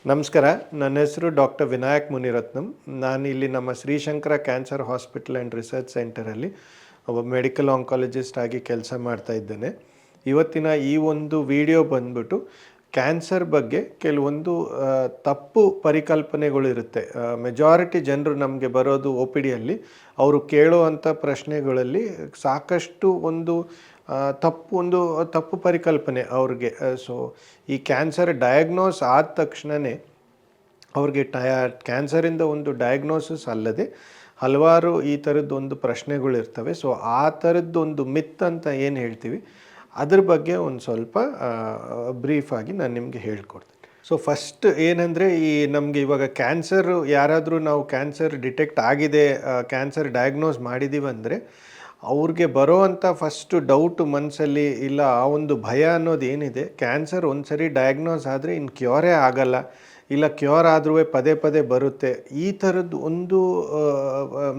ನಮಸ್ಕಾರ. ನನ್ನ ಹೆಸರು ಡಾಕ್ಟರ್ ವಿನಾಯಕ್ ಮುನಿರತ್ನಂ. ನಾನು ಇಲ್ಲಿ ನಮ್ಮ Sri Shankara cancer hospital and research ಸೆಂಟರಲ್ಲಿ ಒಬ್ಬ ಮೆಡಿಕಲ್ ಆಂಕಾಲಜಿಸ್ಟ್ ಆಗಿ ಕೆಲಸ ಮಾಡ್ತಾ ಇದ್ದೇನೆ. ಇವತ್ತಿನ ಈ ಒಂದು ವಿಡಿಯೋ ಬಂದ್ಬಿಟ್ಟು ಕ್ಯಾನ್ಸರ್ ಬಗ್ಗೆ ಕೆಲವೊಂದು ತಪ್ಪು ಪರಿಕಲ್ಪನೆಗಳಿರುತ್ತೆ. ಮೆಜಾರಿಟಿ ಜನರು ನಮಗೆ ಬರೋದು ಒ ಪಿ ಡಿಯಲ್ಲಿ ಅವರು ಕೇಳುವಂಥ ಪ್ರಶ್ನೆಗಳಲ್ಲಿ ಸಾಕಷ್ಟು ತಪ್ಪು ಪರಿಕಲ್ಪನೆ ಅವ್ರಿಗೆ. ಸೊ ಈ ಕ್ಯಾನ್ಸರ್ ಡಯಾಗ್ನೋಸ್ ಆದ ತಕ್ಷಣವೇ ಅವ್ರಿಗೆ ಕ್ಯಾನ್ಸರಿಂದ ಒಂದು ಡಯಾಗ್ನೋಸಿಸ್ ಅಲ್ಲದೆ ಹಲವಾರು ಈ ಥರದ್ದೊಂದು ಪ್ರಶ್ನೆಗಳಿರ್ತವೆ. ಸೊ ಆ ಥರದ್ದೊಂದು ಮಿತ್ ಅಂತ ಏನು ಹೇಳ್ತೀವಿ, ಅದ್ರ ಬಗ್ಗೆ ಒಂದು ಸ್ವಲ್ಪ ಬ್ರೀಫಾಗಿ ನಾನು ನಿಮಗೆ ಹೇಳ್ಕೊಡ್ತೀನಿ. ಸೊ ಫಸ್ಟ್ ಏನಂದರೆ, ನಮಗೆ ಇವಾಗ ಯಾರಾದರೂ ನಾವು ಕ್ಯಾನ್ಸರ್ ಡಿಟೆಕ್ಟ್ ಆಗಿದೆ, ಕ್ಯಾನ್ಸರ್ ಡಯಾಗ್ನೋಸ್ ಮಾಡಿದ್ದೀವಿ ಅಂದರೆ ಅವ್ರಿಗೆ ಬರೋವಂಥ ಫಸ್ಟು ಡೌಟು ಮನಸ್ಸಲ್ಲಿ ಇಲ್ಲ, ಆ ಒಂದು ಭಯ ಅನ್ನೋದು ಏನಿದೆ, ಕ್ಯಾನ್ಸರ್ ಒಂದು ಸರಿ ಡಯಾಗ್ನೋಸ್ ಆದರೆ ಇನ್ನು ಕ್ಯೂರೇ ಆಗಲ್ಲ, ಇಲ್ಲ ಕ್ಯೂರ್ ಆದ್ರೂ ಪದೇ ಪದೇ ಬರುತ್ತೆ, ಈ ಥರದ್ದು ಒಂದು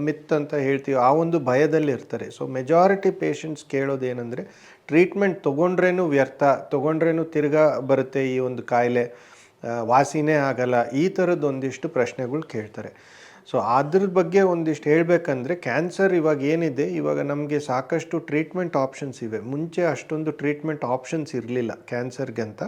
ಮಿತ್ ಅಂತ ಹೇಳ್ತೀವಿ, ಆ ಒಂದು ಭಯದಲ್ಲಿರ್ತಾರೆ. ಸೊ ಮೆಜಾರಿಟಿ ಪೇಷಂಟ್ಸ್ ಕೇಳೋದೇನೆಂದರೆ, ಟ್ರೀಟ್ಮೆಂಟ್ ತೊಗೊಂಡ್ರೇನು ವ್ಯರ್ಥ, ತೊಗೊಂಡ್ರೇನು ತಿರ್ಗಾ ಬರುತ್ತೆ ಈ ಒಂದು ಕಾಯಿಲೆ, ವಾಸಿನೇ ಆಗಲ್ಲ, ಈ ಥರದ್ದು ಒಂದಿಷ್ಟು ಪ್ರಶ್ನೆಗಳು ಕೇಳ್ತಾರೆ. ಸೊ ಅದ್ರ ಬಗ್ಗೆ ಒಂದಿಷ್ಟು ಹೇಳಬೇಕಂದ್ರೆ, ಕ್ಯಾನ್ಸರ್ ಇವಾಗ ಏನಿದೆ, ಇವಾಗ ನಮಗೆ ಸಾಕಷ್ಟು ಟ್ರೀಟ್ಮೆಂಟ್ ಆಪ್ಷನ್ಸ್ ಇವೆ. ಮುಂಚೆ ಅಷ್ಟೊಂದು ಟ್ರೀಟ್ಮೆಂಟ್ ಆಪ್ಷನ್ಸ್ ಇರಲಿಲ್ಲ ಕ್ಯಾನ್ಸರ್ಗೆ ಅಂತ.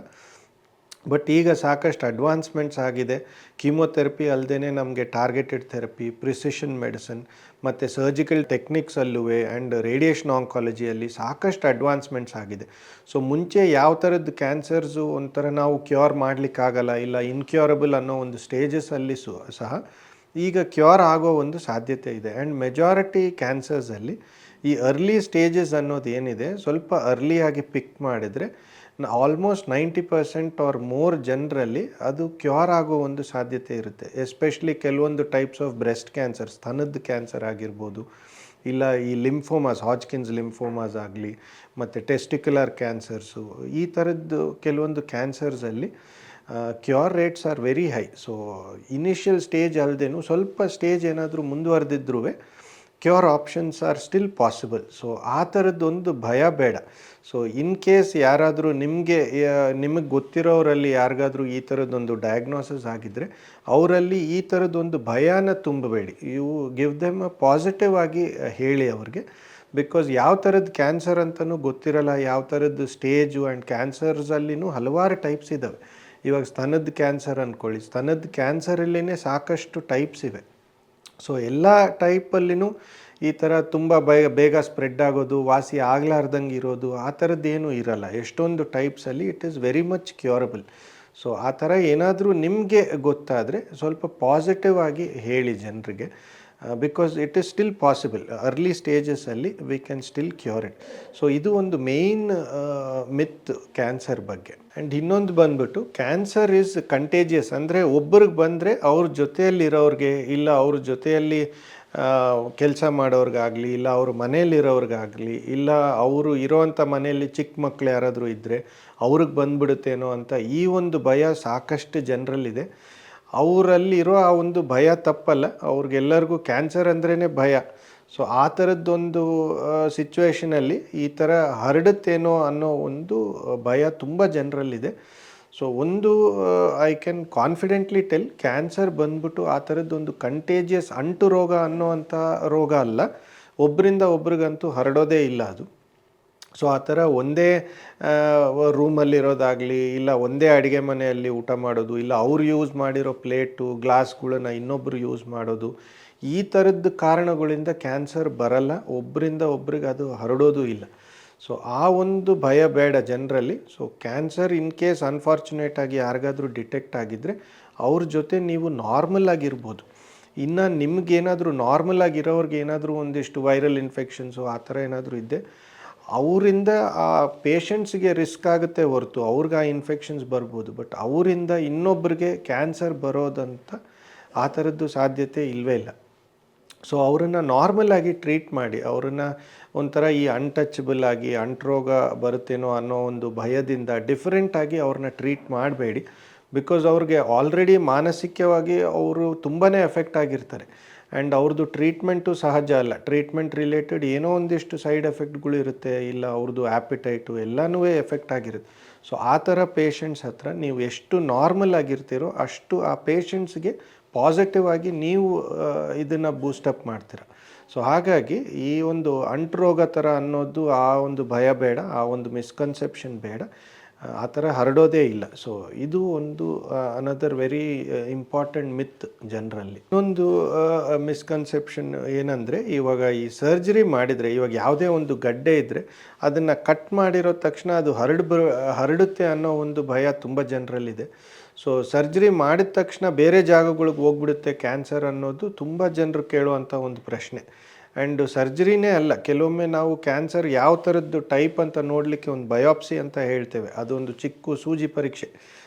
ಬಟ್ ಈಗ ಸಾಕಷ್ಟು ಅಡ್ವಾನ್ಸ್ಮೆಂಟ್ಸ್ ಆಗಿದೆ. ಕೀಮೊಥೆರಪಿ ಅಲ್ಲದೆ ನಮಗೆ ಟಾರ್ಗೆಟೆಡ್ ಥೆರಪಿ, ಪ್ರಿಸಿಷನ್ ಮೆಡಿಸಿನ್ ಮತ್ತು ಸರ್ಜಿಕಲ್ ಟೆಕ್ನಿಕ್ಸಲ್ಲೂ ಆ್ಯಂಡ್ ರೇಡಿಯೇಷನ್ ಆಂಕಾಲಜಿಯಲ್ಲಿ ಸಾಕಷ್ಟು ಅಡ್ವಾನ್ಸ್ಮೆಂಟ್ಸ್ ಆಗಿದೆ. ಸೊ ಮುಂಚೆ ಯಾವ ಥರದ್ದು ಕ್ಯಾನ್ಸರ್ಸು ಒಂಥರ ನಾವು ಕ್ಯೂರ್ ಮಾಡಲಿಕ್ಕಾಗಲ್ಲ, ಇಲ್ಲ ಇನ್ಕ್ಯೂರಬಲ್ ಅನ್ನೋ ಒಂದು ಸ್ಟೇಜಸಲ್ಲಿ ಸಹ ಈಗ ಕ್ಯೂರ್ ಆಗೋ ಒಂದು ಸಾಧ್ಯತೆ ಇದೆ. ಆ್ಯಂಡ್ ಮೆಜಾರಿಟಿ ಕ್ಯಾನ್ಸರ್ಸಲ್ಲಿ ಈ ಅರ್ಲಿ ಸ್ಟೇಜಸ್ ಅನ್ನೋದು ಏನಿದೆ, ಸ್ವಲ್ಪ ಅರ್ಲಿಯಾಗಿ ಪಿಕ್ ಮಾಡಿದರೆ ಆಲ್ಮೋಸ್ಟ್ 90% ಆರ್ ಮೋರ್ ಜನರಲ್ಲಿ ಅದು ಕ್ಯೂರ್ ಆಗೋ ಒಂದು ಸಾಧ್ಯತೆ ಇರುತ್ತೆ. ಎಸ್ಪೆಷಲಿ ಕೆಲವೊಂದು ಟೈಪ್ಸ್ ಆಫ್ ಬ್ರೆಸ್ಟ್ ಕ್ಯಾನ್ಸರ್, ಸ್ತನದ ಕ್ಯಾನ್ಸರ್ ಆಗಿರ್ಬೋದು, ಇಲ್ಲ ಈ ಲಿಂಫೋಮಾಸ್, ಹಾಜ್ಕಿನ್ಸ್ ಲಿಂಫೋಮಾಸ್ ಆಗಲಿ, ಮತ್ತು ಟೆಸ್ಟಿಕ್ಯುಲರ್ ಕ್ಯಾನ್ಸರ್ಸು, ಈ ಥರದ್ದು ಕೆಲವೊಂದು ಕ್ಯಾನ್ಸರ್ಸಲ್ಲಿ cure rates are very high. So initial stage ಅಲ್ಲದೇನು ಸ್ವಲ್ಪ ಸ್ಟೇಜ್ ಏನಾದರೂ ಮುಂದುವರೆದಿದ್ರೂ cure options are still possible. So ಆ ಥರದ್ದೊಂದು ಭಯ ಬೇಡ. ಸೊ ಇನ್ ಕೇಸ್ ಯಾರಾದರೂ ನಿಮಗೆ ಗೊತ್ತಿರೋರಲ್ಲಿ ಯಾರಿಗಾದರೂ ಈ ಥರದ್ದೊಂದು ಡಯಾಗ್ನೋಸಿಸ್ ಆಗಿದ್ದರೆ ಅವರಲ್ಲಿ ಈ ಥರದ್ದೊಂದು ಭಯನ ತುಂಬಬೇಡಿ. ಯು ಗಿವ್ ದೆಮ್ ಪಾಸಿಟಿವ್ ಆಗಿ ಹೇಳಿ ಅವ್ರಿಗೆ. ಬಿಕಾಸ್ ಯಾವ ಥರದ್ದು ಕ್ಯಾನ್ಸರ್ ಅಂತಲೂ ಗೊತ್ತಿರಲ್ಲ, ಯಾವ ಥರದ್ದು ಸ್ಟೇಜು, ಆ್ಯಂಡ್ ಕ್ಯಾನ್ಸರ್ಸಲ್ಲಿನೂ ಹಲವಾರು ಟೈಪ್ಸ್ ಇದ್ದಾವೆ. ಇವಾಗ ಸ್ತನದ ಕ್ಯಾನ್ಸರ್ ಅಂದ್ಕೊಳ್ಳಿ, ಸ್ತನದ ಕ್ಯಾನ್ಸರಲ್ಲೇ ಸಾಕಷ್ಟು ಟೈಪ್ಸ್ ಇವೆ. ಸೊ ಎಲ್ಲ ಟೈಪಲ್ಲಿನೂ ಈ ಥರ ತುಂಬ ಬೇಗ ಸ್ಪ್ರೆಡ್ ಆಗೋದು, ವಾಸಿ ಆಗಲಾರ್ದಂಗೆ ಇರೋದು, ಆ ಥರದ್ದೇನೂ ಇರಲ್ಲ. ಎಷ್ಟೊಂದು ಟೈಪ್ಸಲ್ಲಿ it is very much curable. So ಆ ಥರ ಏನಾದರೂ ನಿಮಗೆ ಗೊತ್ತಾದರೆ ಸ್ವಲ್ಪ ಪಾಸಿಟಿವ್ ಆಗಿ ಹೇಳಿ ಜನರಿಗೆ. Because it is still possible. Early ಸ್ಟೇಜಸಲ್ಲಿ we can still cure it. So ಇದು ಒಂದು ಮೇಯ್ನ್ ಮಿತ್ ಕ್ಯಾನ್ಸರ್ ಬಗ್ಗೆ. ಆ್ಯಂಡ್ ಇನ್ನೊಂದು ಬಂದ್ಬಿಟ್ಟು, ಕ್ಯಾನ್ಸರ್ ಈಸ್ ಕಂಟೇಜಿಯಸ್. ಅಂದರೆ ಒಬ್ಬರಿಗೆ ಬಂದರೆ ಅವ್ರ ಜೊತೆಯಲ್ಲಿರೋರಿಗೆ, ಇಲ್ಲ ಅವ್ರ ಜೊತೆಯಲ್ಲಿ ಕೆಲಸ ಮಾಡೋರಿಗಾಗಲಿ, ಇಲ್ಲ ಅವ್ರ ಮನೆಯಲ್ಲಿರೋರಿಗಾಗಲಿ, ಇಲ್ಲ ಅವರು ಇರೋವಂಥ ಮನೆಯಲ್ಲಿ ಚಿಕ್ಕ ಮಕ್ಕಳು ಯಾರಾದರೂ ಇದ್ದರೆ ಅವ್ರಿಗೆ ಬಂದ್ಬಿಡುತ್ತೇನೋ ಅಂತ ಈ ಒಂದು ಭಯ ಸಾಕಷ್ಟು ಜನರಲ್ಲಿದೆ. ಅವರಲ್ಲಿರೋ ಆ ಒಂದು ಭಯ ತಪ್ಪಲ್ಲ, ಅವ್ರಿಗೆಲ್ಲರಿಗೂ ಕ್ಯಾನ್ಸರ್ ಅಂದ್ರೇ ಭಯ. ಸೊ ಆ ಥರದ್ದೊಂದು ಸಿಚುವೇಷನಲ್ಲಿ ಈ ಥರ ಹರಡುತ್ತೇನೋ ಅನ್ನೋ ಒಂದು ಭಯ ತುಂಬ ಜನರಲ್ಲಿದೆ. So I can confidently tell, cancer ಬಂದ್ಬಿಟ್ಟು ಆ ಥರದ್ದೊಂದು ಕಂಟೇಜಿಯಸ್ ಅಂಟು ರೋಗ ಅನ್ನೋವಂಥ ರೋಗ ಅಲ್ಲ. ಒಬ್ಬರಿಂದ ಒಬ್ರಿಗಂತೂ ಹರಡೋದೇ ಇಲ್ಲ ಅದು. ಸೊ ಆ ಥರ ಒಂದೇ ರೂಮಲ್ಲಿರೋದಾಗಲಿ, ಇಲ್ಲ ಒಂದೇ ಅಡುಗೆ ಮನೆಯಲ್ಲಿ ಊಟ ಮಾಡೋದು, ಇಲ್ಲ ಅವ್ರು ಯೂಸ್ ಮಾಡಿರೋ ಪ್ಲೇಟು ಗ್ಲಾಸ್ಗಳನ್ನ ಇನ್ನೊಬ್ಬರು ಯೂಸ್ ಮಾಡೋದು, ಈ ಥರದ್ದು ಕಾರಣಗಳಿಂದ ಕ್ಯಾನ್ಸರ್ ಬರಲ್ಲ. ಒಬ್ಬರಿಂದ ಒಬ್ರಿಗೆ ಅದು ಹರಡೋದು ಇಲ್ಲ. ಸೊ ಆ ಒಂದು ಭಯ ಬೇಡ ಜನರಲ್ಲಿ. ಸೊ ಕ್ಯಾನ್ಸರ್ ಇನ್ ಕೇಸ್ ಅನ್ಫಾರ್ಚುನೇಟಾಗಿ ಯಾರಿಗಾದರೂ ಡಿಟೆಕ್ಟ್ ಆಗಿದ್ದರೆ ಅವ್ರ ಜೊತೆ ನೀವು ನಾರ್ಮಲ್ ಆಗಿರ್ಬೋದು. ಇನ್ನು ನಿಮಗೇನಾದರೂ ನಾರ್ಮಲ್ ಆಗಿರೋರಿಗೆ ಏನಾದರೂ ಒಂದಿಷ್ಟು ವೈರಲ್ ಇನ್ಫೆಕ್ಷನ್ಸು ಆ ಥರ ಏನಾದರೂ ಇದ್ದೆ, ಅವರಿಂದ ಆ ಪೇಷಂಟ್ಸ್ಗೆ ರಿಸ್ಕ್ ಆಗುತ್ತೆ ಹೊರತು ಅವ್ರಿಗೆ ಆ ಇನ್ಫೆಕ್ಷನ್ಸ್ ಬರ್ಬೋದು. ಬಟ್ ಅವರಿಂದ ಇನ್ನೊಬ್ಬರಿಗೆ ಕ್ಯಾನ್ಸರ್ ಬರೋದಂತ ಆ ಥರದ್ದು ಸಾಧ್ಯತೆ ಇಲ್ಲವೇ ಇಲ್ಲ. ಸೊ ಅವರನ್ನು ನಾರ್ಮಲ್ ಆಗಿ ಟ್ರೀಟ್ ಮಾಡಿ, ಅವರನ್ನು ಒಂಥರ ಈ ಅನ್ಟಚಬಲ್ ಆಗಿ ಅಂಟ್ರೋಗ ಬರುತ್ತೇನೋ ಅನ್ನೋ ಒಂದು ಭಯದಿಂದ ಡಿಫರೆಂಟಾಗಿ ಅವ್ರನ್ನ ಟ್ರೀಟ್ ಮಾಡಬೇಡಿ. ಬಿಕಾಸ್ ಅವ್ರಿಗೆ ಆಲ್ರೆಡಿ ಮಾನಸಿಕವಾಗಿ ಅವರು ತುಂಬಾ ಎಫೆಕ್ಟ್ ಆಗಿರ್ತಾರೆ. ಆ್ಯಂಡ್ ಅವ್ರದ್ದು ಟ್ರೀಟ್ಮೆಂಟು ಸಹಜ ಅಲ್ಲ. ಟ್ರೀಟ್ಮೆಂಟ್ ರಿಲೇಟೆಡ್ ಏನೋ ಒಂದಿಷ್ಟು ಸೈಡ್ ಎಫೆಕ್ಟ್ಗಳು ಇರುತ್ತೆ, ಇಲ್ಲ ಅವ್ರದ್ದು ಆ್ಯಪಿಟೈಟು ಎಲ್ಲನೂ ಎಫೆಕ್ಟ್ ಆಗಿರುತ್ತೆ. ಸೊ ಆ ಥರ ಪೇಷಂಟ್ಸ್ ಹತ್ರ ನೀವು ಎಷ್ಟು ನಾರ್ಮಲ್ ಆಗಿರ್ತೀರೋ ಅಷ್ಟು ಆ ಪೇಷಂಟ್ಸ್ಗೆ ಪಾಸಿಟಿವ್ ಆಗಿ ನೀವು ಇದನ್ನು ಬೂಸ್ಟಪ್ ಮಾಡ್ತೀರ. ಸೊ ಹಾಗಾಗಿ ಈ ಒಂದು ಅಂಟುರೋಗ ಥರ ಅನ್ನೋದು ಆ ಒಂದು ಭಯ ಬೇಡ, ಆ ಒಂದು ಮಿಸ್ಕನ್ಸೆಪ್ಷನ್ ಬೇಡ, ಆ ಥರ ಹರಡೋದೇ ಇಲ್ಲ. ಸೊ ಇದು ಒಂದು ಅನದರ್ ವೆರಿ ಇಂಪಾರ್ಟೆಂಟ್ ಮಿತ್ ಜನರಲ್ಲಿ. ಇನ್ನೊಂದು ಮಿಸ್ಕನ್ಸೆಪ್ಷನ್ ಏನಂದರೆ, ಇವಾಗ ಈ ಸರ್ಜರಿ ಮಾಡಿದರೆ, ಇವಾಗ ಯಾವುದೇ ಒಂದು ಗಡ್ಡೆ ಇದ್ದರೆ ಅದನ್ನು ಕಟ್ ಮಾಡಿರೋ ತಕ್ಷಣ ಅದು ಹರಡುತ್ತೆ ಅನ್ನೋ ಒಂದು ಭಯ ತುಂಬ ಜನರಲ್ಲಿದೆ. ಸೊ ಸರ್ಜರಿ ಮಾಡಿದ ತಕ್ಷಣ ಬೇರೆ ಜಾಗಗಳಿಗೆ ಹೋಗ್ಬಿಡುತ್ತೆ ಕ್ಯಾನ್ಸರ್ ಅನ್ನೋದು ತುಂಬ ಜನರು ಕೇಳುವಂಥ ಒಂದು ಪ್ರಶ್ನೆ. ಆ್ಯಂಡ್ ಸರ್ಜರಿನೇ ಅಲ್ಲ, ಕೆಲವೊಮ್ಮೆ ನಾವು ಕ್ಯಾನ್ಸರ್ ಯಾವ ಥರದ್ದು ಟೈಪ್ ಅಂತ ನೋಡಲಿಕ್ಕೆ ಒಂದು ಬಯಾಪ್ಸಿ ಅಂತ ಹೇಳ್ತೇವೆ. ಅದೊಂದು ಚಿಕ್ಕ ಸೂಜಿ ಪರೀಕ್ಷೆ,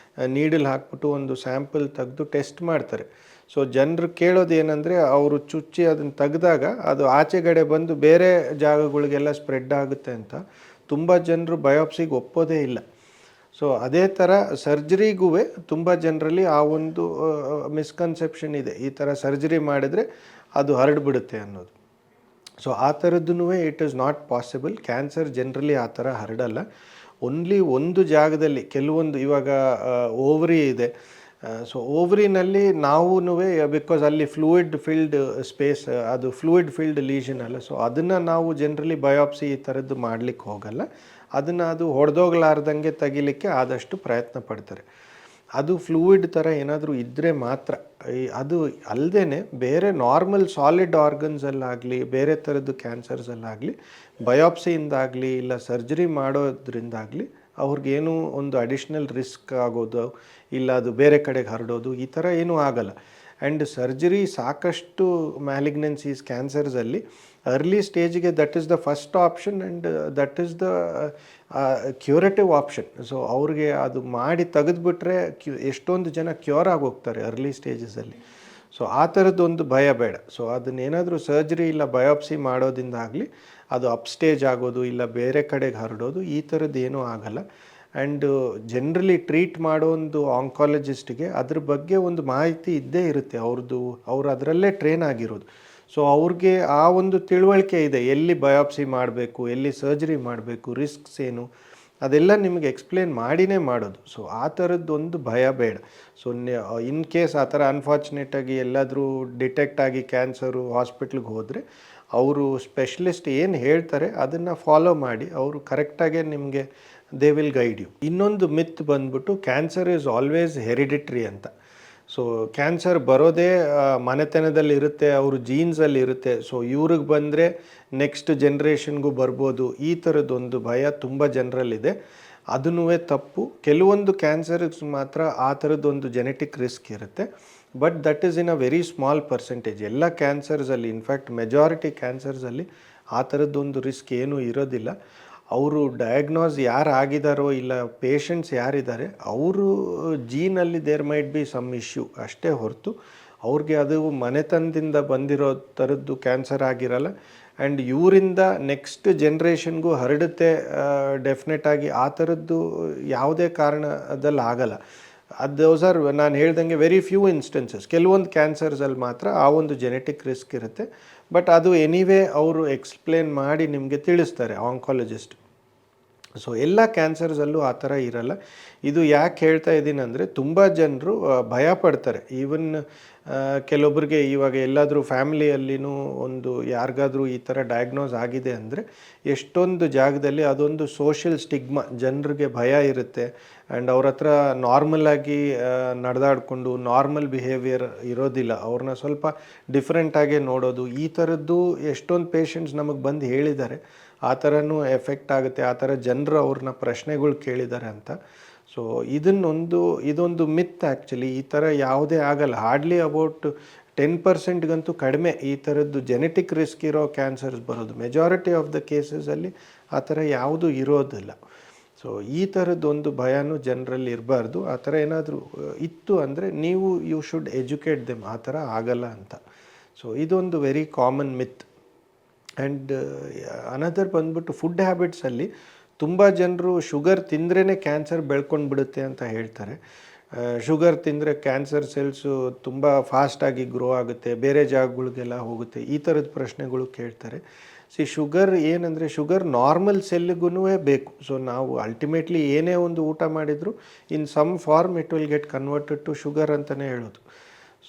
ನೀಡಲ್ ಹಾಕ್ಬಿಟ್ಟು ಒಂದು ಸ್ಯಾಂಪಲ್ ತೆಗೆದು ಟೆಸ್ಟ್ ಮಾಡ್ತಾರೆ. ಸೊ ಜನರು ಕೇಳೋದು ಏನಂದರೆ, ಅವರು ಚುಚ್ಚಿ ಅದನ್ನು ತೆಗೆದಾಗ ಅದು ಆಚೆಗಡೆ ಬಂದು ಬೇರೆ ಜಾಗಗಳಿಗೆಲ್ಲ ಸ್ಪ್ರೆಡ್ ಆಗುತ್ತೆ ಅಂತ ತುಂಬ ಜನರು ಬಯಾಪ್ಸಿಗೆ ಒಪ್ಪೋದೇ ಇಲ್ಲ. ಸೊ ಅದೇ ಥರ ಸರ್ಜರಿಗೂ ತುಂಬ ಜನರಲ್ಲಿ ಆ ಒಂದು ಮಿಸ್ಕನ್ಸೆಪ್ಷನ್ ಇದೆ, ಈ ಥರ ಸರ್ಜರಿ ಮಾಡಿದರೆ ಅದು ಹರಡ್ಬಿಡುತ್ತೆ ಅನ್ನೋದು. ಸೊ ಆ ಥರದ್ದೂ it is not possible. Cancer generally ಆ ಥರ ಹರಡಲ್ಲ. ಓನ್ಲಿ ಒಂದು ಜಾಗದಲ್ಲಿ ಕೆಲವೊಂದು, ಇವಾಗ ಓವರಿ ಇದೆ. ಸೊ ಓವರಿನಲ್ಲಿ ನಾವೂ ಬಿಕಾಸ್ ಅಲ್ಲಿ ಫ್ಲೂಯಿಡ್ ಫಿಲ್ಡ್ ಸ್ಪೇಸ್, ಅದು ಫ್ಲೂಯಿಡ್ ಫಿಲ್ಡ್ ಲೀಷನ್ ಅಲ್ಲ. ಸೊ ಅದನ್ನು ನಾವು ಜನರಲಿ ಬಯಾಪ್ಸಿ ಈ ಥರದ್ದು ಮಾಡಲಿಕ್ಕೆ ಹೋಗಲ್ಲ. ಅದನ್ನು ಅದು ಹೊಡೆದೋಗ್ಲಾರ್ದಂಗೆ ತೆಗಿಲಿಕ್ಕೆ ಆದಷ್ಟು ಪ್ರಯತ್ನ ಪಡ್ತಾರೆ. ಅದು ಫ್ಲೂಯಿಡ್ ಥರ ಏನಾದರೂ ಇದ್ದರೆ ಮಾತ್ರ. ಅದು ಅಲ್ಲದೇ ಬೇರೆ ನಾರ್ಮಲ್ ಸಾಲಿಡ್ ಆರ್ಗನ್ಸಲ್ಲಾಗಲಿ, ಬೇರೆ ಥರದ್ದು ಕ್ಯಾನ್ಸರ್ಸಲ್ಲಾಗಲಿ ಬಯಾಪ್ಸಿಯಿಂದಾಗಲಿ ಇಲ್ಲ ಸರ್ಜರಿ ಮಾಡೋದ್ರಿಂದಾಗಲಿ ಅವ್ರಿಗೇನೂ ಒಂದು ಅಡಿಷ್ನಲ್ ರಿಸ್ಕ್ ಆಗೋದು, ಇಲ್ಲ ಅದು ಬೇರೆ ಕಡೆಗೆ ಹರಡೋದು, ಈ ಥರ ಏನೂ ಆಗಲ್ಲ. ಆ್ಯಂಡ್ ಸರ್ಜರಿ ಸಾಕಷ್ಟು ಮ್ಯಾಲಿಗ್ನೆನ್ಸೀಸ್ ಕ್ಯಾನ್ಸರ್ಸಲ್ಲಿ ಅರ್ಲಿ ಸ್ಟೇಜಿಗೆ that is the first option and that is the curative option. So ಅವ್ರಿಗೆ ಅದು ಮಾಡಿ ತೆಗೆದುಬಿಟ್ರೆ ಎಷ್ಟೊಂದು ಜನ ಕ್ಯೂರ್ ಆಗೋಗ್ತಾರೆ ಅರ್ಲಿ ಸ್ಟೇಜಸಲ್ಲಿ. ಸೊ ಆ ಥರದ್ದೊಂದು ಭಯ ಬೇಡ. ಸೊ ಅದನ್ನೇನಾದರೂ ಸರ್ಜರಿ ಇಲ್ಲ ಬಯಾಪ್ಸಿ ಮಾಡೋದ್ರಿಂದಾಗಲಿ ಅದು ಅಪ್ ಸ್ಟೇಜ್ ಆಗೋದು, ಇಲ್ಲ ಬೇರೆ ಕಡೆಗೆ ಹರಡೋದು, ಈ ಥರದ್ದು ಏನೂ ಆಗಲ್ಲ. ಆ್ಯಂಡ್ ಜನರಲಿ ಟ್ರೀಟ್ ಮಾಡೋ ಒಂದು ಆಂಕಾಲಜಿಸ್ಟ್ಗೆ ಅದ್ರ ಬಗ್ಗೆ ಒಂದು ಮಾಹಿತಿ ಇದ್ದೇ ಇರುತ್ತೆ. ಅವ್ರು ಅದರಲ್ಲೇ ಟ್ರೈನ್ ಆಗಿರೋದು. ಸೊ ಅವ್ರಿಗೆ ಆ ಒಂದು ತಿಳುವಳಿಕೆ ಇದೆ, ಎಲ್ಲಿ ಬಯಾಪ್ಸಿ ಮಾಡಬೇಕು, ಎಲ್ಲಿ ಸರ್ಜರಿ ಮಾಡಬೇಕು, ರಿಸ್ಕ್ಸ್ ಏನು, ಅದೆಲ್ಲ ನಿಮಗೆ ಎಕ್ಸ್ಪ್ಲೇನ್ ಮಾಡಿನೇ ಮಾಡೋದು. ಸೊ ಆ ಥರದ್ದೊಂದು ಭಯ ಬೇಡ. ಸೊ ಇನ್ ಕೇಸ್ ಆ ಥರ ಅನ್ಫಾರ್ಚುನೇಟಾಗಿ ಎಲ್ಲಾದರೂ ಡಿಟೆಕ್ಟ್ ಆಗಿ ಕ್ಯಾನ್ಸರು ಹಾಸ್ಪಿಟ್ಲಿಗೆ ಹೋದರೆ ಅವರು ಸ್ಪೆಷಲಿಸ್ಟ್ ಏನು ಹೇಳ್ತಾರೆ ಅದನ್ನು ಫಾಲೋ ಮಾಡಿ ಅವರು ಕರೆಕ್ಟಾಗೆ ನಿಮಗೆ ದೇ ವಿಲ್ ಗೈಡ್ ಯು. ಇನ್ನೊಂದು ಮಿತ್ ಬಂದ್ಬಿಟ್ಟು ಕ್ಯಾನ್ಸರ್ ಈಸ್ ಆಲ್ವೇಸ್ ಹೆರಿಡಿಟ್ರಿ ಅಂತ. ಸೊ ಕ್ಯಾನ್ಸರ್ ಬರೋದೇ ಮನೆತನದಲ್ಲಿ ಇರುತ್ತೆ, ಅವರು ಜೀನ್ಸಲ್ಲಿ ಇರುತ್ತೆ. ಸೊ ಇವ್ರಿಗೆ ಬಂದರೆ ನೆಕ್ಸ್ಟ್ ಜನ್ರೇಷನ್ಗೂ ಬರ್ಬೋದು, ಈ ಥರದ್ದೊಂದು ಭಯ ತುಂಬ ಜನರಲ್ಲಿದೆ. ಅದನ್ನೂ ತಪ್ಪು. ಕೆಲವೊಂದು ಕ್ಯಾನ್ಸರ್ಸ್ ಮಾತ್ರ ಆ ಥರದ್ದೊಂದು ಜೆನೆಟಿಕ್ ರಿಸ್ಕ್ ಇರುತ್ತೆ, but that is in a very small percentage. ಎಲ್ಲ ಕ್ಯಾನ್ಸರ್ಸಲ್ಲಿ, ಇನ್ಫ್ಯಾಕ್ಟ್ ಮೆಜಾರಿಟಿ ಕ್ಯಾನ್ಸರ್ಸಲ್ಲಿ ಆ ಥರದ್ದೊಂದು ರಿಸ್ಕ್ ಏನೂ ಇರೋದಿಲ್ಲ. ಅವರು ಡಯಾಗ್ನೋಸ್ ಯಾರು ಆಗಿದ್ದಾರೋ ಇಲ್ಲ ಪೇಷಂಟ್ಸ್ ಯಾರಿದ್ದಾರೆ ಅವರು ಜೀನಲ್ಲಿ there might be some issue ಅಷ್ಟೇ ಹೊರತು ಅವ್ರಿಗೆ ಅದು ಮನೆತನದಿಂದ ಬಂದಿರೋ ಥರದ್ದು ಕ್ಯಾನ್ಸರ್ ಆಗಿರಲ್ಲ. ಆ್ಯಂಡ್ ಇವರಿಂದ ನೆಕ್ಸ್ಟ್ ಜನ್ರೇಷನ್ಗೂ ಹರಡುತ್ತೆ ಡೆಫಿನೆಟಾಗಿ, ಆ ಥರದ್ದು ಯಾವುದೇ ಕಾರಣದಲ್ಲಿ ಆಗಲ್ಲ. ದೋಸ್ ಆರ್ ನಾನು ಹೇಳ್ದಂಗೆ ವೆರಿ ಫ್ಯೂ ಇನ್ಸ್ಟೆನ್ಸಸ್. ಕೆಲವೊಂದು ಕ್ಯಾನ್ಸರ್ಸಲ್ಲಿ ಮಾತ್ರ ಆ ಒಂದು ಜೆನೆಟಿಕ್ ರಿಸ್ಕ್ ಇರುತ್ತೆ, ಬಟ್ ಅದು ಎನಿವೇ ಅವರು ಎಕ್ಸ್ಪ್ಲೇನ್ ಮಾಡಿ ನಿಮಗೆ ತಿಳಿಸ್ತಾರೆ ಆಂಕಾಲಜಿಸ್ಟ್. ಸೊ ಎಲ್ಲ ಕ್ಯಾನ್ಸರ್ಸಲ್ಲೂ ಆ ಥರ ಇರಲ್ಲ. ಇದು ಯಾಕೆ ಹೇಳ್ತಾ ಇದ್ದೀನಿ ಅಂದರೆ, ತುಂಬ ಜನರು ಭಯ ಪಡ್ತಾರೆ. ಈವನ್ ಕೆಲವೊಬ್ಬರಿಗೆ ಇವಾಗ ಎಲ್ಲಾದರೂ ಫ್ಯಾಮಿಲಿಯಲ್ಲಿನೂ ಒಂದು ಯಾರಿಗಾದರೂ ಈ ಥರ ಡಯಾಗ್ನೋಸ್ ಆಗಿದೆ ಅಂದರೆ ಎಷ್ಟೊಂದು ಜಾಗದಲ್ಲಿ ಅದೊಂದು ಸೋಷಿಯಲ್ ಸ್ಟಿಗ್ಮಾ, ಜನರಿಗೆ ಭಯ ಇರುತ್ತೆ. ಆ್ಯಂಡ್ ಅವ್ರ ಹತ್ರ ನಾರ್ಮಲಾಗಿ ನಡೆದಾಡಿಕೊಂಡು ನಾರ್ಮಲ್ ಬಿಹೇವಿಯರ್ ಇರೋದಿಲ್ಲ, ಅವ್ರನ್ನ ಸ್ವಲ್ಪ ಡಿಫ್ರೆಂಟಾಗೇ ನೋಡೋದು, ಈ ಥರದ್ದು ಎಷ್ಟೊಂದು ಪೇಷಂಟ್ಸ್ ನಮಗೆ ಬಂದು ಹೇಳಿದ್ದಾರೆ. ಆ ಥರನೂ ಎಫೆಕ್ಟ್ ಆಗುತ್ತೆ, ಆ ಥರ ಜನರು ಅವ್ರನ್ನ ಪ್ರಶ್ನೆಗಳು ಕೇಳಿದ್ದಾರೆ ಅಂತ. ಸೊ ಇದೊಂದು ಮಿತ್ ಆ್ಯಕ್ಚುಲಿ. ಈ ಥರ ಯಾವುದೇ ಆಗಲ್ಲ. ಹಾರ್ಡ್ಲಿ ಅಬೌಟ್ 10% ಕಡಿಮೆ ಈ ಥರದ್ದು ಜೆನೆಟಿಕ್ ರಿಸ್ಕ್ ಇರೋ ಕ್ಯಾನ್ಸರ್ಸ್ ಬರೋದು. ಮೆಜಾರಿಟಿ ಆಫ್ ದ ಕೇಸಸಲ್ಲಿ ಆ ಥರ ಯಾವುದೂ ಇರೋದಿಲ್ಲ. ಸೊ ಈ ಥರದ್ದೊಂದು ಭಯನೂ ಜನರಲ್ಲಿ ಇರಬಾರ್ದು. ಆ ಥರ ಏನಾದರೂ ಇತ್ತು ಅಂದರೆ ನೀವು ಯು ಶುಡ್ ಎಜುಕೇಟ್ ದೆಮ್, ಆ ಥರ ಆಗಲ್ಲ ಅಂತ. ಸೊ ಇದೊಂದು very common myth. And another ಬಂದ್ಬಿಟ್ಟು ಫುಡ್ ಹ್ಯಾಬಿಟ್ಸಲ್ಲಿ ತುಂಬ ಜನರು ಶುಗರ್ ತಿಂದ್ರೇ ಕ್ಯಾನ್ಸರ್ ಬೆಳ್ಕೊಂಡು ಬಿಡುತ್ತೆ ಅಂತ ಹೇಳ್ತಾರೆ. ಶುಗರ್ ತಿಂದರೆ ಕ್ಯಾನ್ಸರ್ ಸೆಲ್ಸು ತುಂಬ ಫಾಸ್ಟಾಗಿ ಗ್ರೋ ಆಗುತ್ತೆ, ಬೇರೆ ಜಾಗಗಳಿಗೆಲ್ಲ ಹೋಗುತ್ತೆ, ಈ ಥರದ ಪ್ರಶ್ನೆಗಳು ಕೇಳ್ತಾರೆ. ಶುಗರ್ ಏನಂದರೆ ಶುಗರ್ ನಾರ್ಮಲ್ ಸೆಲ್ಗೂ ಬೇಕು. ಸೊ ನಾವು ಅಲ್ಟಿಮೇಟ್ಲಿ ಏನೇ ಒಂದು ಊಟ ಮಾಡಿದರೂ in some form it will get converted to sugar ಅಂತಲೇ ಹೇಳೋದು.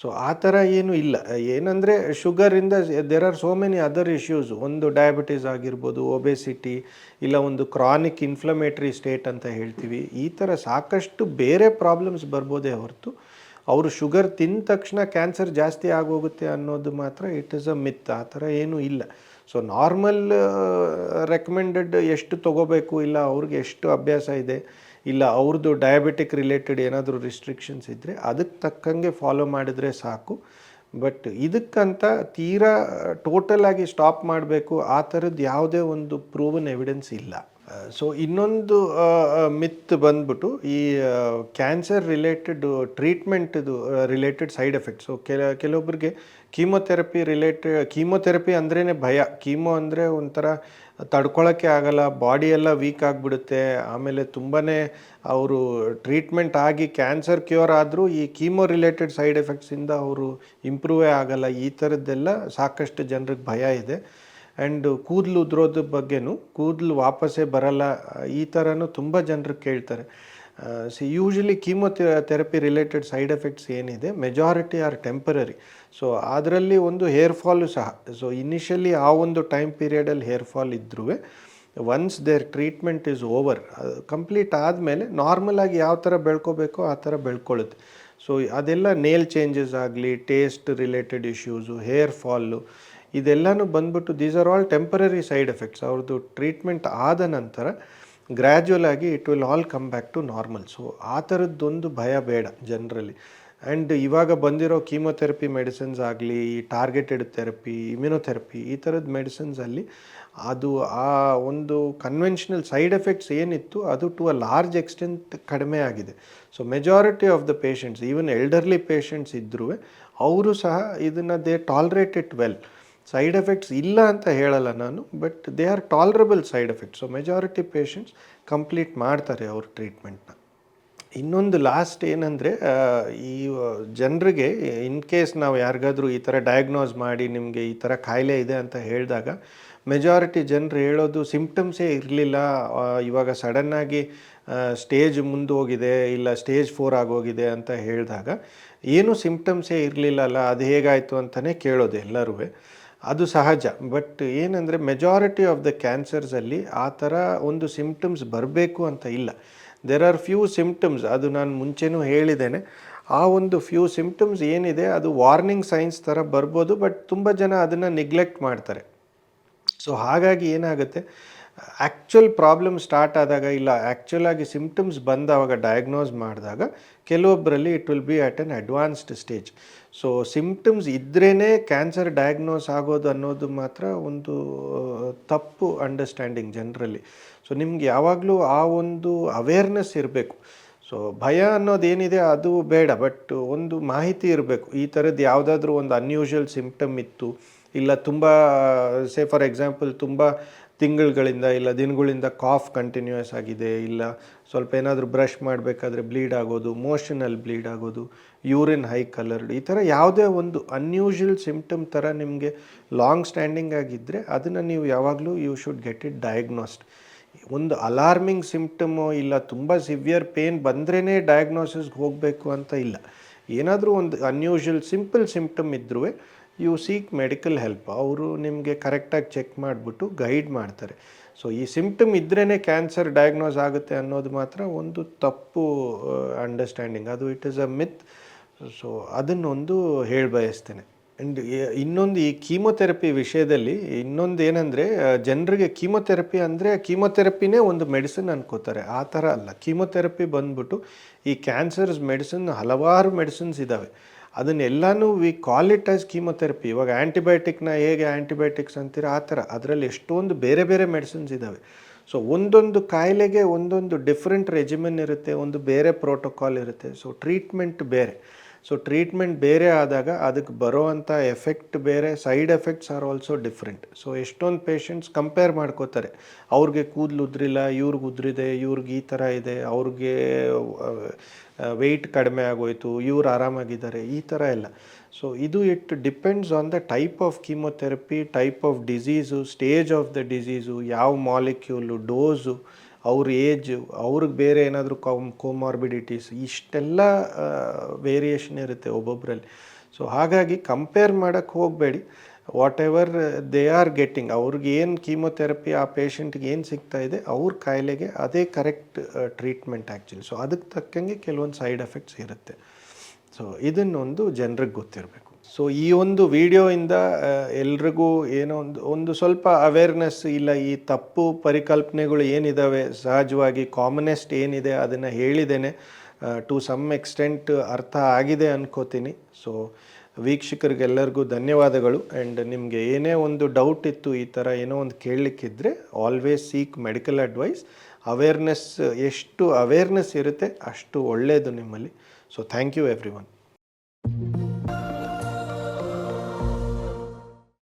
ಸೊ ಆ ಥರ ಏನೂ ಇಲ್ಲ. ಏನಂದರೆ ಶುಗರಿಂದ there are so many other issues. ಒಂದು ಡಯಾಬಿಟೀಸ್ ಆಗಿರ್ಬೋದು, ಒಬೆಸಿಟಿ, ಇಲ್ಲ ಒಂದು ಕ್ರಾನಿಕ್ ಇನ್ಫ್ಲಮೇಟ್ರಿ ಸ್ಟೇಟ್ ಅಂತ ಹೇಳ್ತೀವಿ. ಈ ಥರ ಸಾಕಷ್ಟು ಬೇರೆ ಪ್ರಾಬ್ಲಮ್ಸ್ ಬರ್ಬೋದೇ ಹೊರತು ಅವರು ಶುಗರ್ ತಿಂದ ತಕ್ಷಣ ಕ್ಯಾನ್ಸರ್ ಜಾಸ್ತಿ ಆಗೋಗುತ್ತೆ ಅನ್ನೋದು ಮಾತ್ರ ಇಟ್ ಈಸ್ ಅ ಮಿತ್. ಆ ಥರ ಏನೂ ಇಲ್ಲ. ಸೊ ನಾರ್ಮಲ್ ರೆಕಮೆಂಡೆಡ್ ಎಷ್ಟು ತೊಗೋಬೇಕು, ಇಲ್ಲ ಅವ್ರಿಗೆ ಎಷ್ಟು ಅಭ್ಯಾಸ ಇದೆ, ಇಲ್ಲ ಅವ್ರದ್ದು ಡಯಾಬಿಟಿಕ್ ರಿಲೇಟೆಡ್ ಏನಾದರೂ ರಿಸ್ಟ್ರಿಕ್ಷನ್ಸ್ ಇದ್ದರೆ ಅದಕ್ಕೆ ತಕ್ಕಂಗೆ ಫಾಲೋ ಮಾಡಿದರೆ ಸಾಕು. ಬಟ್ ಇದಕ್ಕಂತ ತೀರಾ ಟೋಟಲಾಗಿ ಸ್ಟಾಪ್ ಮಾಡಬೇಕು ಆ ಥರದ್ದು ಯಾವುದೇ ಒಂದು ಪ್ರೂವನ್ ಎವಿಡೆನ್ಸ್ ಇಲ್ಲ. ಸೊ ಇನ್ನೊಂದು ಮಿತ್ ಬಂದ್ಬಿಟ್ಟು ಈ ಕ್ಯಾನ್ಸರ್ ರಿಲೇಟೆಡ್ ಟ್ರೀಟ್ಮೆಂಟ್ದು ರಿಲೇಟೆಡ್ ಸೈಡ್ ಎಫೆಕ್ಟ್ಸ್. ಸೊ ಕೆಲವೊಬ್ಬರಿಗೆ ಕೀಮೊಥೆರಪಿ ಅಂದ್ರೇ ಭಯ. ಕೀಮೋ ಅಂದರೆ ಒಂಥರ ತಡ್ಕೊಳ್ಳೋಕ್ಕೆ ಆಗಲ್ಲ, ಬಾಡಿ ಎಲ್ಲ ವೀಕ್ ಆಗಿಬಿಡುತ್ತೆ. ಆಮೇಲೆ ತುಂಬಾ ಅವರು ಟ್ರೀಟ್ಮೆಂಟ್ ಆಗಿ ಕ್ಯಾನ್ಸರ್ ಕ್ಯೂರ್ ಆದರೂ ಈ ಕೀಮೋ ರಿಲೇಟೆಡ್ ಸೈಡ್ ಎಫೆಕ್ಟ್ಸಿಂದ ಅವರು ಇಂಪ್ರೂವೇ ಆಗಲ್ಲ. ಈ ಥರದ್ದೆಲ್ಲ ಸಾಕಷ್ಟು ಜನರಿಗೆ ಭಯ ಇದೆ. ಆ್ಯಂಡ್ ಕೂದಲು ಉದುರೋದ್ರ ಬಗ್ಗೆನೂ, ಕೂದಲು ವಾಪಸ್ಸೇ ಬರಲ್ಲ, ಈ ಥರನೂ ತುಂಬ ಜನರು ಕೇಳ್ತಾರೆ. Usually chemotherapy related side effects ಏನಿದೆ ಮೆಜಾರಿಟಿ ಆರ್ ಟೆಂಪರರಿ. ಸೊ ಅದರಲ್ಲಿ ಒಂದು ಹೇರ್ ಫಾಲು ಸಹ. ಸೊ ಇನಿಷಿಯಲಿ ಆ ಒಂದು ಟೈಮ್ ಪೀರಿಯಡಲ್ಲಿ ಹೇರ್ ಫಾಲ್ ಇದ್ರೂ once their treatment is over, complete ಆದಮೇಲೆ ನಾರ್ಮಲಾಗಿ ಯಾವ ಥರ ಬೆಳ್ಕೋಬೇಕೋ ಆ ಥರ ಬೆಳ್ಕೊಳ್ಳುತ್ತೆ. ಸೊ ಅದೆಲ್ಲ ನೇಲ್ ಚೇಂಜಸ್ ಆಗಲಿ, taste related issues, hair fall, ಇದೆಲ್ಲನೂ ಬಂದ್ಬಿಟ್ಟು these are all temporary side effects. ಅವ್ರದ್ದು ಟ್ರೀಟ್ಮೆಂಟ್ ಆದ ನಂತರ ಗ್ರ್ಯಾಜುವಲ್ ಆಗಿ it will all come back to normal. So ಆ ಥರದ್ದೊಂದು ಭಯ ಬೇಡ ಜನರಲಿ. ಆ್ಯಂಡ್ ಇವಾಗ ಬಂದಿರೋ ಕೀಮೊಥೆರಪಿ ಮೆಡಿಸಿನ್ಸ್ ಆಗಲಿ, ಟಾರ್ಗೆಟೆಡ್ ಥೆರಪಿ, ಇಮ್ಯುನೊಥೆರಪಿ, ಈ ಥರದ ಮೆಡಿಸಿನ್ಸಲ್ಲಿ ಅದು ಆ ಒಂದು ಕನ್ವೆನ್ಷನಲ್ ಸೈಡ್ ಎಫೆಕ್ಟ್ಸ್ ಏನಿತ್ತು ಅದು ಟು ಅ ಲಾರ್ಜ್ ಎಕ್ಸ್ಟೆಂಟ್ ಕಡಿಮೆ ಆಗಿದೆ. So majority of the patients, even elderly patients ಇದ್ದರೂ ಅವರು ಸಹ ಇದನ್ನು they tolerate it well. Side effects ಇಲ್ಲ ಅಂತ ಹೇಳಲ್ಲ ನಾನು, but they are tolerable side effects. So majority patients complete ಮಾಡ್ತಾರೆ ಅವ್ರ ಟ್ರೀಟ್ಮೆಂಟ್ನ. ಇನ್ನೊಂದು ಲಾಸ್ಟ್ ಏನಂದರೆ, ಈ ಜನರಿಗೆ ಇನ್ ಕೇಸ್ ನಾವು ಯಾರಿಗಾದ್ರೂ ಈ ಥರ ಡಯಾಗ್ನೋಸ್ ಮಾಡಿ ನಿಮಗೆ ಈ ಥರ ಕಾಯಿಲೆ ಇದೆ ಅಂತ ಹೇಳಿದಾಗ ಮೆಜಾರಿಟಿ ಜನರು ಹೇಳೋದು ಸಿಂಪ್ಟಮ್ಸೇ ಇರಲಿಲ್ಲ, ಇವಾಗ ಸಡನ್ನಾಗಿ ಸ್ಟೇಜ್ ಮುಂದೋಗಿದೆ, ಇಲ್ಲ ಸ್ಟೇಜ್ 4 ಆಗೋಗಿದೆ ಅಂತ ಹೇಳಿದಾಗ ಏನೂ ಸಿಂಪ್ಟಮ್ಸೇ ಇರಲಿಲ್ಲಲ್ಲ, ಅದು ಹೇಗಾಯಿತು ಅಂತಲೇ ಕೇಳೋದು ಎಲ್ಲರೂ. ಅದು ಸಹಜ. ಬಟ್ ಏನಂದರೆ ಮೆಜಾರಿಟಿ ಆಫ್ ದ ಕ್ಯಾನ್ಸರ್ಸಲ್ಲಿ ಆ ಥರ ಒಂದು ಸಿಂಪ್ಟಮ್ಸ್ ಬರಬೇಕು ಅಂತ ಇಲ್ಲ. ದೆರ್ ಆರ್ ಫ್ಯೂ ಸಿಂಪ್ಟಮ್ಸ್, ಅದು ನಾನು ಮುಂಚೆನೂ ಹೇಳಿದ್ದೇನೆ. ಆ ಒಂದು ಫ್ಯೂ ಸಿಂಪ್ಟಮ್ಸ್ ಏನಿದೆ ಅದು ವಾರ್ನಿಂಗ್ ಸೈನ್ಸ್ ಥರ ಬರ್ಬೋದು, ಬಟ್ ತುಂಬ ಜನ ಅದನ್ನು ನೆಗ್ಲೆಕ್ಟ್ ಮಾಡ್ತಾರೆ. ಸೊ ಹಾಗಾಗಿ ಏನಾಗುತ್ತೆ, ಆ್ಯಕ್ಚುಯಲ್ ಪ್ರಾಬ್ಲಮ್ ಸ್ಟಾರ್ಟ್ ಆದಾಗ, ಇಲ್ಲ ಆ್ಯಕ್ಚುಲಾಗಿ ಸಿಂಪ್ಟಮ್ಸ್ ಬಂದವಾಗ ಡಯಾಗ್ನೋಸ್ ಮಾಡಿದಾಗ ಕೆಲವೊಬ್ಬರಲ್ಲಿ it will be at an advanced stage. So symptoms ಇದ್ರೇ ಕ್ಯಾನ್ಸರ್ ಡಯಾಗ್ನೋಸ್ ಆಗೋದು ಅನ್ನೋದು ಮಾತ್ರ ಒಂದು ತಪ್ಪು ಅಂಡರ್ಸ್ಟ್ಯಾಂಡಿಂಗ್ ಜನರಲ್ಲಿ. ಸೊ ನಿಮ್ಗೆ ಯಾವಾಗಲೂ ಆ ಒಂದು ಅವೇರ್ನೆಸ್ ಇರಬೇಕು. ಸೊ ಭಯ ಅನ್ನೋದೇನಿದೆ ಅದು ಬೇಡ, ಬಟ್ ಒಂದು ಮಾಹಿತಿ ಇರಬೇಕು. ಈ ಥರದ್ದು ಯಾವುದಾದ್ರೂ ಒಂದು ಅನ್ಯೂಶುವಲ್ ಸಿಂಪ್ಟಮ್ ಇತ್ತು, ಇಲ್ಲ ತುಂಬ ಫಾರ್ ಎಕ್ಸಾಂಪಲ್ ತುಂಬ ತಿಂಗಳುಗಳಿಂದ ಇಲ್ಲ ದಿನಗಳಿಂದ ಕಾಫ್ ಕಂಟಿನ್ಯೂಯಸ್ ಆಗಿದೆ, ಇಲ್ಲ ಸ್ವಲ್ಪ ಏನಾದರೂ ಬ್ರಷ್ ಮಾಡಬೇಕಾದ್ರೆ ಬ್ಲೀಡ್ ಆಗೋದು, ಮೋಷನಲ್ಲಿ ಬ್ಲೀಡ್ ಆಗೋದು, ಯೂರಿನ್ ಹೈ ಕಲರ್ಡ್, ಈ ಥರ ಯಾವುದೇ ಒಂದು ಅನ್ಯೂಶುವಲ್ ಸಿಂಪ್ಟಮ್ ಥರ ನಿಮಗೆ ಲಾಂಗ್ ಸ್ಟ್ಯಾಂಡಿಂಗ್ ಆಗಿದ್ದರೆ ಅದನ್ನು ನೀವು ಯಾವಾಗಲೂ you should get it diagnosed. ಒಂದು ಅಲಾರ್ಮಿಂಗ್ ಸಿಂಪ್ಟಮು ಇಲ್ಲ ತುಂಬ ಸಿವಿಯರ್ ಪೇನ್ ಬಂದ್ರೇ ಡಯಾಗ್ನೋಸಿಸ್ಗೆ ಹೋಗಬೇಕು ಅಂತ ಇಲ್ಲ. ಏನಾದರೂ ಒಂದು ಅನ್ಯೂಶುವಲ್ ಸಿಂಪಲ್ ಸಿಂಪ್ಟಮ್ ಇದ್ದರೂ ಯು ಸೀಕ್ ಮೆಡಿಕಲ್ ಹೆಲ್ಪ್. ಅವರು ನಿಮಗೆ ಕರೆಕ್ಟಾಗಿ ಚೆಕ್ ಮಾಡಿಬಿಟ್ಟು ಗೈಡ್ ಮಾಡ್ತಾರೆ. ಸೊ ಈ ಸಿಂಪ್ಟಮ್ ಇದ್ರೇ ಕ್ಯಾನ್ಸರ್ ಡಯಾಗ್ನೋಸ್ ಆಗುತ್ತೆ ಅನ್ನೋದು ಮಾತ್ರ ಒಂದು ತಪ್ಪು ಅಂಡರ್ಸ್ಟ್ಯಾಂಡಿಂಗ್, ಅದು it is a myth. So ಅದನ್ನೊಂದು ಹೇಳಬಯಸ್ತೇನೆ. ಆ್ಯಂಡ್ ಇನ್ನೊಂದು ಈ ಕೀಮೊಥೆರಪಿ ವಿಷಯದಲ್ಲಿ ಇನ್ನೊಂದು ಏನಂದರೆ, ಜನರಿಗೆ ಕೀಮೊಥೆರಪಿ ಅಂದರೆ ಕೀಮೊಥೆರಪಿನೇ ಒಂದು ಮೆಡಿಸಿನ್ ಅನ್ಕೋತಾರೆ. ಆ ಥರ ಅಲ್ಲ. ಕೀಮೊಥೆರಪಿ ಬಂದ್ಬಿಟ್ಟು ಈ ಕ್ಯಾನ್ಸರ್ಸ್ ಮೆಡಿಸಿನ್ ಹಲವಾರು ಮೆಡಿಸಿನ್ಸ್ ಇದ್ದಾವೆ. ಅದನ್ನೆಲ್ಲನೂ we call it as chemotherapy. ಇವಾಗ ಆ್ಯಂಟಿಬಯೋಟಿಕ್ನ ಹೇಗೆ ಆ್ಯಂಟಿಬಯೋಟಿಕ್ಸ್ ಅಂತೀರ ಆ ಥರ ಅದರಲ್ಲಿ ಎಷ್ಟೊಂದು ಬೇರೆ ಬೇರೆ ಮೆಡಿಸಿನ್ಸ್ ಇದ್ದಾವೆ. ಸೊ ಒಂದೊಂದು ಕಾಯಿಲೆಗೆ ಒಂದೊಂದು ಡಿಫ್ರೆಂಟ್ ರೆಜಿಮೆನ್ ಇರುತ್ತೆ, ಒಂದು ಬೇರೆ ಪ್ರೋಟೋಕಾಲ್ ಇರುತ್ತೆ. ಸೊ ಟ್ರೀಟ್ಮೆಂಟ್ ಬೇರೆ. ಸೊ ಟ್ರೀಟ್ಮೆಂಟ್ ಬೇರೆ ಆದಾಗ ಅದಕ್ಕೆ ಬರೋವಂಥ ಎಫೆಕ್ಟ್ ಬೇರೆ, side effects are also different. So ಎಷ್ಟೊಂದು ಪೇಷಂಟ್ಸ್ ಕಂಪೇರ್ ಮಾಡ್ಕೋತಾರೆ, ಅವ್ರಿಗೆ ಕೂದಲು ಉದ್ರಿಲ್ಲ, ಇವ್ರಿಗೆ ಉದ್ರಿದೆ, ಇವ್ರಿಗೆ ಈ ಥರ ಇದೆ, ಅವ್ರಿಗೆ ವೆಯ್ಟ್ ಕಡಿಮೆ ಆಗೋಯ್ತು, ಇವ್ರು ಆರಾಮಾಗಿದ್ದಾರೆ, ಈ ಥರ ಎಲ್ಲ. ಸೊ ಇದು it depends on the type of chemotherapy, type of disease, stage of the disease, ಯಾವ ಮಾಲಿಕ್ಯೂಲು, ಡೋಸು, ಅವ್ರ ಏಜು, ಅವ್ರಿಗೆ ಬೇರೆ ಏನಾದರೂ ಕೋಮಾರ್ಬಿಡಿಟೀಸ್, ಇಷ್ಟೆಲ್ಲ ವೇರಿಯೇಷನ್ ಇರುತ್ತೆ ಒಬ್ಬೊಬ್ಬರಲ್ಲಿ. ಸೊ ಹಾಗಾಗಿ ಕಂಪೇರ್ ಮಾಡೋಕ್ಕೆ ಹೋಗಬೇಡಿ. What ever they are getting, ಅವ್ರಿಗೆ ಏನು ಕೀಮೊಥೆರಪಿ ಆ ಪೇಷಂಟ್ಗೆ ಏನು ಸಿಗ್ತಾ ಇದೆ, ಅವ್ರ ಕಾಯಿಲೆಗೆ ಅದೇ ಕರೆಕ್ಟ್ ಟ್ರೀಟ್ಮೆಂಟ್ ಆ್ಯಕ್ಚುಲಿ. ಸೊ ಅದಕ್ಕೆ ತಕ್ಕಂಗೆ ಕೆಲವೊಂದು ಸೈಡ್ ಎಫೆಕ್ಟ್ಸ್ ಇರುತ್ತೆ. ಸೊ ಇದನ್ನೊಂದು ಜನರಿಗೆ ಗೊತ್ತಿರಬೇಕು. ಸೊ ಈ ಒಂದು ವಿಡಿಯೋಯಿಂದ ಎಲ್ರಿಗೂ ಏನೋ ಒಂದು ಸ್ವಲ್ಪ ಅವೇರ್ನೆಸ್, ಇಲ್ಲ ಈ ತಪ್ಪು ಪರಿಕಲ್ಪನೆಗಳು ಏನಿದ್ದಾವೆ, ಸಹಜವಾಗಿ ಕಾಮನೆಸ್ಟ್ ಏನಿದೆ ಅದನ್ನು ಹೇಳಿದ್ದೇನೆ, ಟು ಸಮ್ ಎಕ್ಸ್ಟೆಂಟ್ ಅರ್ಥ ಆಗಿದೆ ಅನ್ಕೋತೀನಿ. ಸೊ ವೀಕ್ಷಕರಿಗೆಲ್ಲರಿಗೂ ಧನ್ಯವಾದಗಳು. ಆ್ಯಂಡ್ ನಿಮಗೆ ಏನೇ ಒಂದು ಡೌಟ್ ಇತ್ತು, ಈ ಥರ ಏನೋ ಒಂದು ಕೇಳಲಿಕ್ಕಿದ್ರೆ always seek medical advice. Awareness, ಎಷ್ಟು ಅವೇರ್ನೆಸ್ ಇರುತ್ತೆ ಅಷ್ಟು ಒಳ್ಳೆಯದು ನಿಮ್ಮಲ್ಲಿ. So thank you every one.